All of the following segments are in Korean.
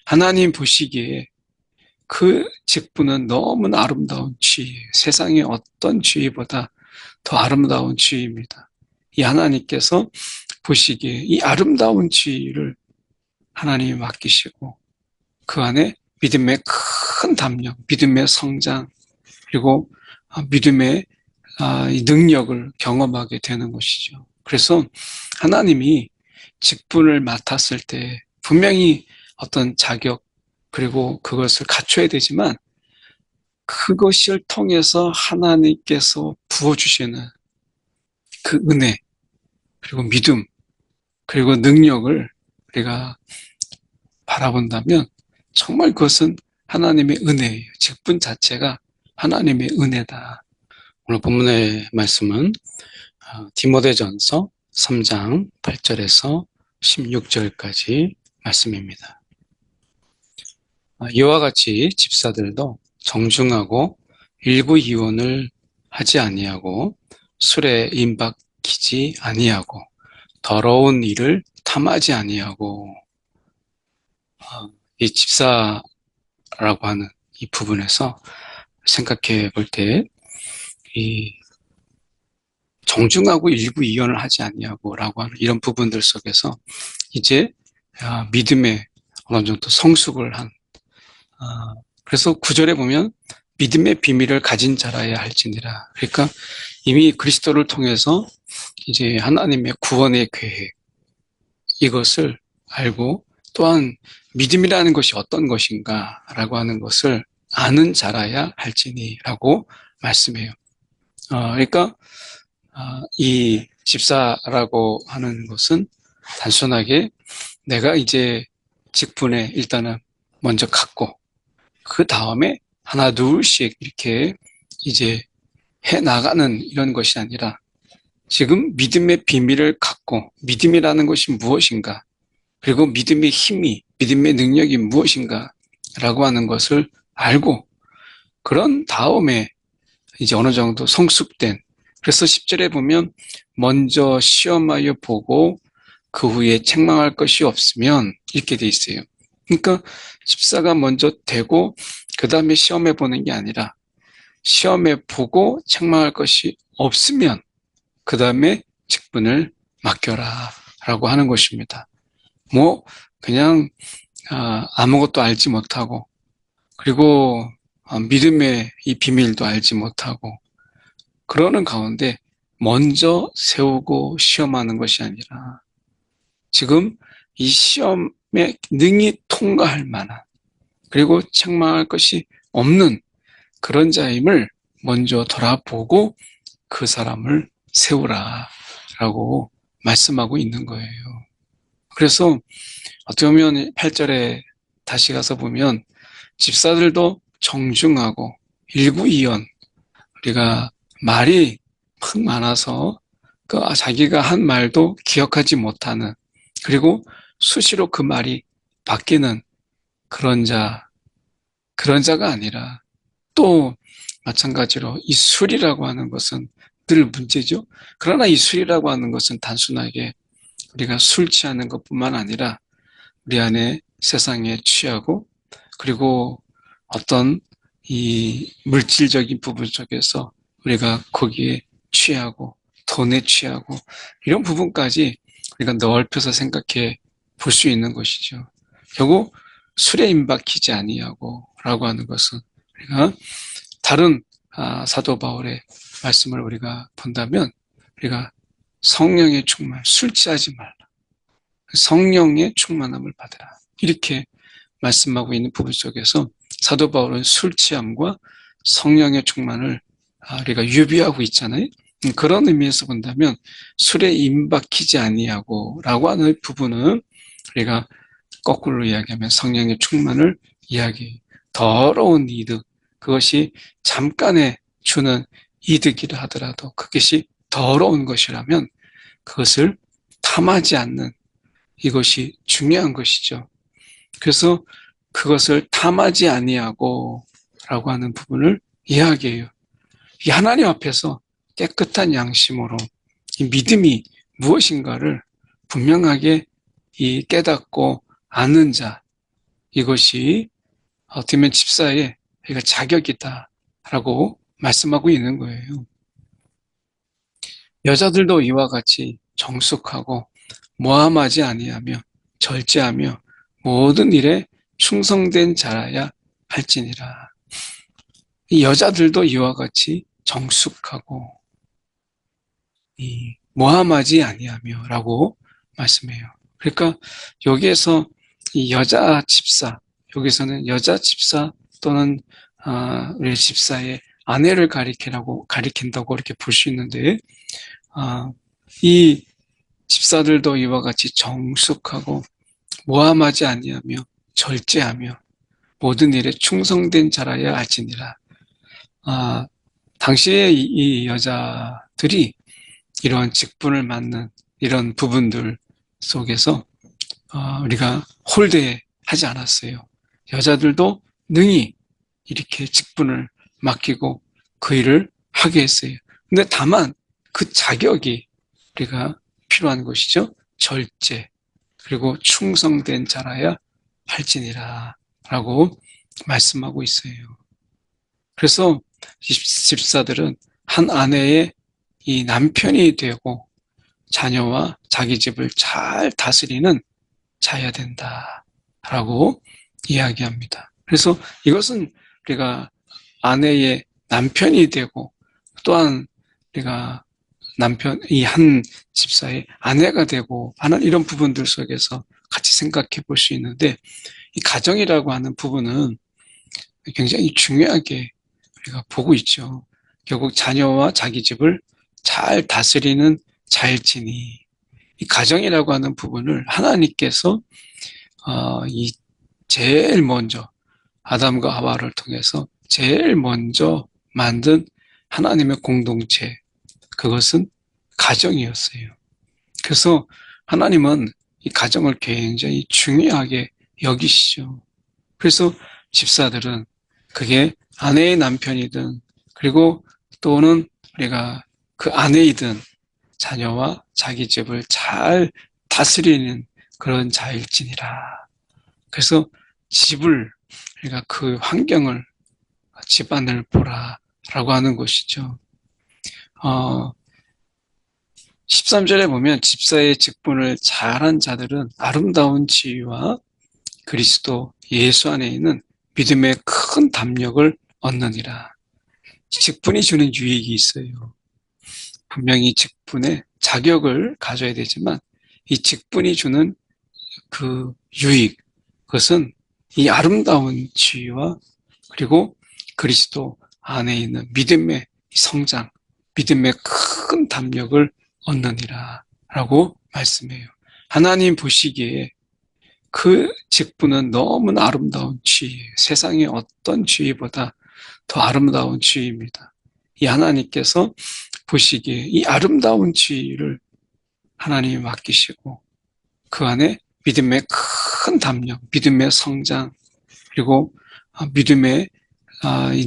하나님 보시기에 그 직분은 너무나 아름다운 지위예요. 세상의 어떤 지위보다 더 아름다운 지위입니다. 이 하나님께서 보시기에 이 아름다운 지위를 하나님이 맡기시고 그 안에 믿음의 큰 담력, 믿음의 성장, 그리고 믿음의 이 능력을 경험하게 되는 것이죠. 그래서 하나님이 직분을 맡았을 때 분명히 어떤 자격, 그리고 그것을 갖춰야 되지만 그것을 통해서 하나님께서 부어주시는 그 은혜, 그리고 믿음, 그리고 능력을 우리가 바라본다면 정말 그것은 하나님의 은혜예요. 직분 자체가 하나님의 은혜다. 오늘 본문의 말씀은 디모데전서 3장 8절에서 16절까지 말씀입니다. 이와 같이 집사들도 정중하고 일구이원을 하지 아니하고 술에 임박히지 아니하고 더러운 일을 탐하지 아니하고 이 집사라고 하는 이 부분에서 생각해 볼 때 이 정중하고 일구이원을 하지 아니하고라고 하는 이런 부분들 속에서 이제 믿음의 어느 정도 성숙을 한 그래서 9절에 보면 믿음의 비밀을 가진 자라야 할지니라. 그러니까 이미 그리스도를 통해서 이제 하나님의 구원의 계획 이것을 알고 또한 믿음이라는 것이 어떤 것인가라고 하는 것을 아는 자라야 할지니라고 말씀해요. 그러니까 이 집사라고 하는 것은 단순하게 내가 이제 직분에 일단은 먼저 갖고 그 다음에 하나 둘씩 이렇게 이제 해 나가는 이런 것이 아니라 지금 믿음의 비밀을 갖고 믿음이라는 것이 무엇인가 그리고 믿음의 힘이 믿음의 능력이 무엇인가 라고 하는 것을 알고 그런 다음에 이제 어느 정도 성숙된 그래서 10절에 보면 먼저 시험하여 보고 그 후에 책망할 것이 없으면 이렇게 돼 있어요. 그러니까 집사가 먼저 되고 그 다음에 시험해 보는 게 아니라 시험해 보고 책망할 것이 없으면 그 다음에 직분을 맡겨라 라고 하는 것입니다. 그냥 아무것도 알지 못하고 그리고 믿음의 이 비밀도 알지 못하고 그러는 가운데 먼저 세우고 시험하는 것이 아니라 지금 이 시험에 능히 통과할 만한 그리고 책망할 것이 없는 그런 자임을 먼저 돌아보고 그 사람을 세우라라고 말씀하고 있는 거예요. 그래서 어떻게 보면 8절에 다시 가서 보면 집사들도 정중하고 일구이연 우리가 말이 막 많아서 자기가 한 말도 기억하지 못하는 그리고 수시로 그 말이 바뀌는 그런 자가 아니라 또 마찬가지로 이 술이라고 하는 것은 늘 문제죠. 그러나 이 술이라고 하는 것은 단순하게 우리가 술 취하는 것뿐만 아니라 우리 안에 세상에 취하고 그리고 어떤 이 물질적인 부분 속에서 우리가 거기에 취하고 돈에 취하고 이런 부분까지 우리가 넓혀서 생각해 볼 수 있는 것이죠. 결국 술에 임박히지 아니하고 라고 하는 것은 우리가 다른 사도 바울의 말씀을 우리가 본다면 우리가 성령의 충만, 술 취하지 말라. 성령의 충만함을 받으라. 이렇게 말씀하고 있는 부분 속에서 사도 바울은 술 취함과 성령의 충만을 우리가 유비하고 있잖아요. 그런 의미에서 본다면 술에 임박히지 아니하고 라고 하는 부분은 우리가 거꾸로 이야기하면 성령의 충만을 이야기해요. 더러운 이득, 그것이 잠깐에 주는 이득이라 하더라도 그것이 더러운 것이라면 그것을 탐하지 않는 이것이 중요한 것이죠. 그래서 그것을 탐하지 아니하고 라고 하는 부분을 이야기해요. 이 하나님 앞에서 깨끗한 양심으로 이 믿음이 무엇인가를 분명하게 이 깨닫고 아는 자, 이것이 어떻게 보면 집사의 자격이다라고 말씀하고 있는 거예요. 여자들도 이와 같이 정숙하고 모함하지 아니하며 절제하며 모든 일에 충성된 자라야 할지니라. 이 여자들도 이와 같이 정숙하고 모함하지 아니하며라고 말씀해요. 그러니까 여기에서 이 여자 집사, 여기서는 여자 집사 또는 우리 집사의 아내를 가리킨다고 이렇게 볼 수 있는데, 이 집사들도 이와 같이 정숙하고 모함하지 아니하며 절제하며 모든 일에 충성된 자라야 할지니라. 당시에 이 여자들이 이러한 직분을 맡는 이런 부분들 속에서 우리가 홀대하지 않았어요. 여자들도 능히 이렇게 직분을 맡기고 그 일을 하게 했어요. 근데 다만 그 자격이 우리가 필요한 것이죠. 절제 그리고 충성된 자라야 할지니라 라고 말씀하고 있어요. 그래서 집사들은 한 아내의 이 남편이 되고 자녀와 자기 집을 잘 다스리는 자야 된다라고 이야기합니다. 그래서 이것은 우리가 아내의 남편이 되고 또한 우리가 이 한 집사의 아내가 되고 하는 이런 부분들 속에서 같이 생각해 볼 수 있는데, 이 가정이라고 하는 부분은 굉장히 중요하게 우리가 보고 있죠. 결국 자녀와 자기 집을 잘 다스리는 자일지니, 이 가정이라고 하는 부분을 하나님께서 이 제일 먼저 아담과 하와를 통해서 제일 먼저 만든 하나님의 공동체, 그것은 가정이었어요. 그래서 하나님은 이 가정을 굉장히 중요하게 여기시죠. 그래서 집사들은 그게 아내의 남편이든 그리고 또는 우리가 그 아내이든 자녀와 자기 집을 잘 다스리는 그런 자일지니라. 그래서 집을, 우리가 그 환경을, 집안을 보라라고 하는 것이죠. 13절에 보면 집사의 직분을 잘한 자들은 아름다운 지위와 그리스도 예수 안에 있는 믿음의 큰 담력을 얻느니라. 직분이 주는 유익이 있어요. 분명히 직분에 자격을 가져야 되지만 이 직분이 주는 그 유익, 그것은 이 아름다운 지위와 그리고 그리스도 안에 있는 믿음의 성장, 믿음의 큰 담력을 얻느니라 라고 말씀해요. 하나님 보시기에 그 직분은 너무나 아름다운 지위예요. 세상의 어떤 지위보다 더 아름다운 지위입니다. 이 하나님께서 보시기에 이 아름다운 지위를 하나님이 맡기시고 그 안에 믿음의 큰 담력, 믿음의 성장, 그리고 믿음의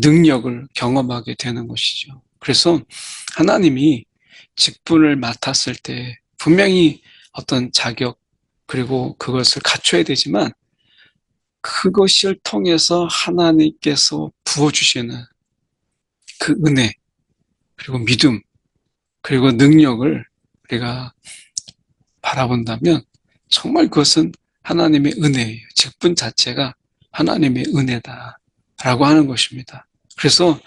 능력을 경험하게 되는 것이죠. 그래서 하나님이 직분을 맡았을 때 분명히 어떤 자격 그리고 그것을 갖춰야 되지만 그것을 통해서 하나님께서 부어주시는 그 은혜 그리고 믿음 그리고 능력을 우리가 바라본다면 정말 그것은 하나님의 은혜예요. 직분 자체가 하나님의 은혜다라고 하는 것입니다. 그래서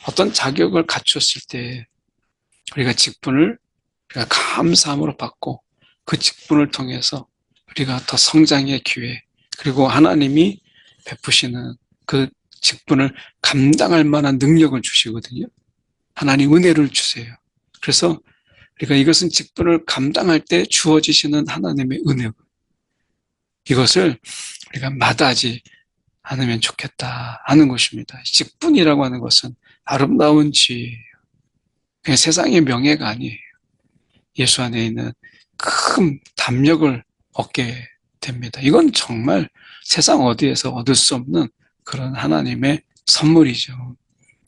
어떤 자격을 갖췄을 때 우리가 직분을 우리가 감사함으로 받고 그 직분을 통해서 우리가 더 성장의 기회 그리고 하나님이 베푸시는 그 직분을 감당할 만한 능력을 주시거든요. 하나님 은혜를 주세요. 그래서 우리가 이것은 직분을 감당할 때 주어지시는 하나님의 은혜, 이것을 우리가 마다하지 않으면 좋겠다 하는 것입니다. 직분이라고 하는 것은 아름다운 지혜예요. 그냥 세상의 명예가 아니에요. 예수 안에 있는 큰 담력을 얻게 됩니다. 이건 정말 세상 어디에서 얻을 수 없는 그런 하나님의 선물이죠.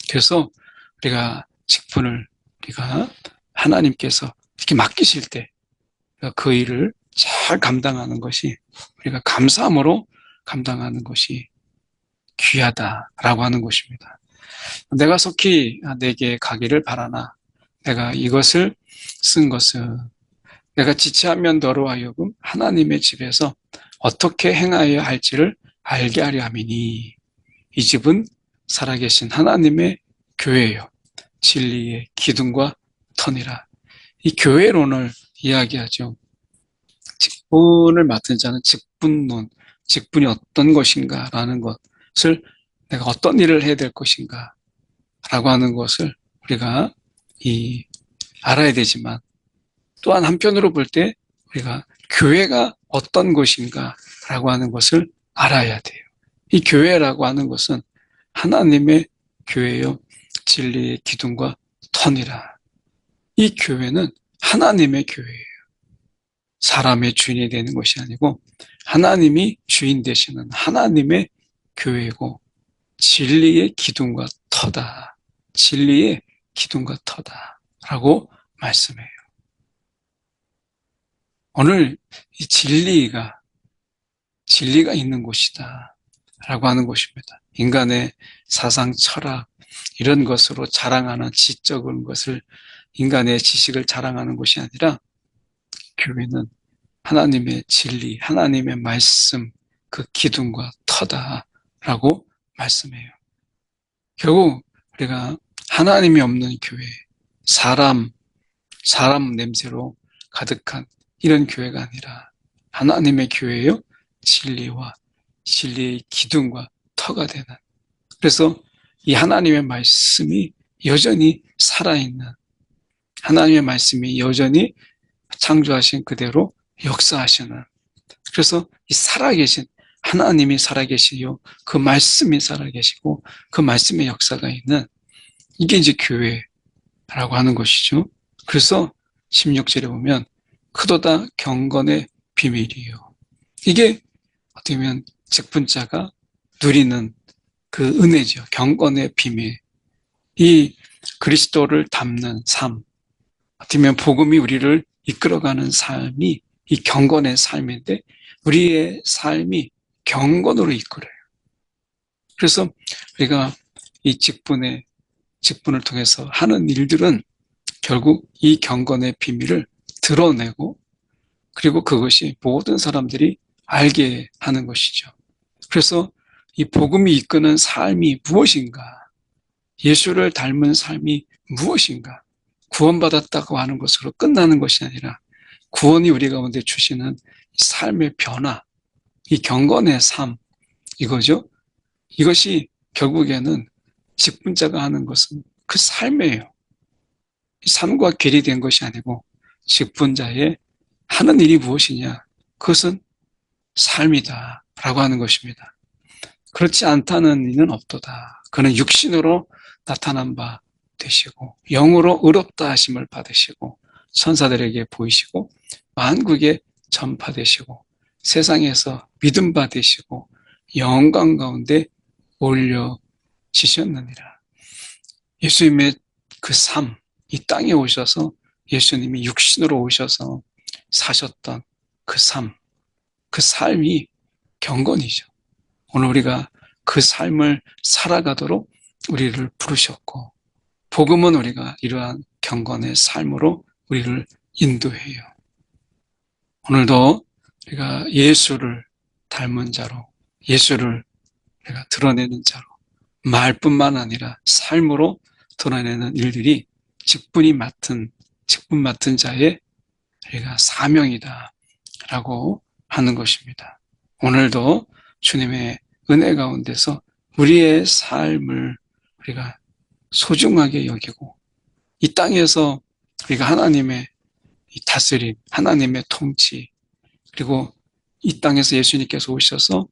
그래서 우리가 직분을 우리가 하나님께서 이렇게 맡기실 때 그 일을 잘 감당하는 것이 우리가 감사함으로 감당하는 것이 귀하다라고 하는 것입니다. 내가 속히 내게 가기를 바라나 내가 이것을 쓴 것은 내가 지체하면 너로 하여금 하나님의 집에서 어떻게 행하여야 할지를 알게 하려 함이니 이 집은 살아계신 하나님의 교회요 진리의 기둥과 터니라. 이 교회론을 이야기하죠. 직분을 맡은 자는 직분론, 직분이 어떤 것인가라는 것을 내가 어떤 일을 해야 될 것인가 라고 하는 것을 우리가 알아야 되지만 또한 한편으로 볼 때 우리가 교회가 어떤 것인가 라고 하는 것을 알아야 돼요. 이 교회라고 하는 것은 하나님의 교회요 진리의 기둥과 터니라. 이 교회는 하나님의 교회예요. 사람의 주인이 되는 것이 아니고 하나님이 주인 되시는 하나님의 교회고 진리의 기둥과 터다. 진리의 기둥과 터다라고 말씀해요. 오늘 이 진리가 있는 곳이다 라고 하는 것입니다. 인간의 사상, 철학 이런 것으로 자랑하는 지적인 것을 인간의 지식을 자랑하는 것이 아니라 교회는 하나님의 진리, 하나님의 말씀 그 기둥과 터다라고 말씀해요. 결국 우리가 하나님이 없는 교회, 사람 냄새로 가득한 이런 교회가 아니라 하나님의 교회요 진리와 진리의 기둥과 터가 되는 그래서 이 하나님의 말씀이 여전히 살아있는 하나님의 말씀이 여전히 창조하신 그대로 역사하시는 그래서 이 살아계신 하나님이 살아계시요 그 말씀이 살아계시고 그 말씀의 역사가 있는 이게 이제 교회라고 하는 것이죠. 그래서 16절에 보면 크도다 경건의 비밀이요. 이게 어떻게 보면 직분자가 누리는 그 은혜죠. 경건의 비밀. 이 그리스도를 담는 삶. 어떻게 보면 복음이 우리를 이끌어가는 삶이 이 경건의 삶인데 우리의 삶이 경건으로 이끌어요. 그래서 우리가 이 직분을 통해서 하는 일들은 결국 이 경건의 비밀을 드러내고 그리고 그것이 모든 사람들이 알게 하는 것이죠. 그래서 이 복음이 이끄는 삶이 무엇인가? 예수를 닮은 삶이 무엇인가? 구원받았다고 하는 것으로 끝나는 것이 아니라 구원이 우리 가운데 주시는 삶의 변화, 이 경건의 삶, 이거죠. 이것이 결국에는 직분자가 하는 것은 그 삶이에요. 삶과 괴리된 것이 아니고 직분자의 하는 일이 무엇이냐? 그것은 삶이다 라고 하는 것입니다. 그렇지 않다는 이는 없도다. 그는 육신으로 나타난 바 되시고 영으로 의롭다 하심을 받으시고 천사들에게 보이시고 만국에 전파되시고 세상에서 믿음 받으시고 영광 가운데 올려지셨느니라. 예수님의 그 삶, 이 땅에 오셔서 예수님이 육신으로 오셔서 사셨던 그 삶, 그 삶이 경건이죠. 오늘 우리가 그 삶을 살아가도록 우리를 부르셨고 복음은 우리가 이러한 경건의 삶으로 우리를 인도해요. 오늘도 우리가 예수를 닮은 자로 예수를 우리가 드러내는 자로 말뿐만 아니라 삶으로 드러내는 일들이 직분 맡은 자의 우리가 사명이다 라고 하는 것입니다. 오늘도 주님의 은혜 가운데서 우리의 삶을 우리가 소중하게 여기고 이 땅에서 우리가 하나님의 다스림, 하나님의 통치 그리고 이 땅에서 예수님께서 오셔서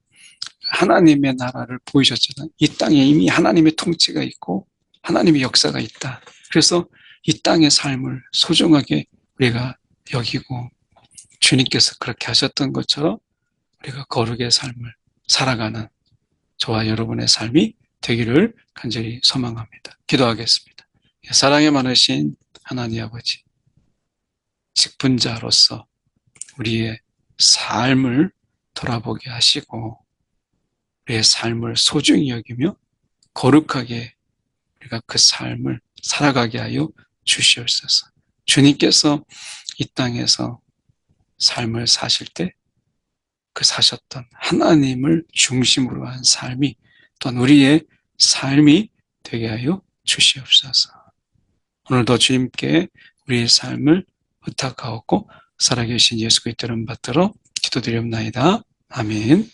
하나님의 나라를 보이셨잖아요. 이 땅에 이미 하나님의 통치가 있고 하나님의 역사가 있다. 그래서 이 땅의 삶을 소중하게 우리가 여기고 주님께서 그렇게 하셨던 것처럼 우리가 거룩의 삶을 살아가는 저와 여러분의 삶이 되기를 간절히 소망합니다. 기도하겠습니다. 사랑에 많으신 하나님 아버지, 직분자로서 우리의 삶을 돌아보게 하시고 우리의 삶을 소중히 여기며 거룩하게 우리가 그 삶을 살아가게 하여 주시옵소서. 주님께서 이 땅에서 삶을 사실 때 그 사셨던 하나님을 중심으로 한 삶이 또한 우리의 삶이 되게 하여 주시옵소서. 오늘도 주님께 우리의 삶을 부탁하옵고 살아계신 예수 그리스도 이름 받들어 기도드리옵나이다. 아멘.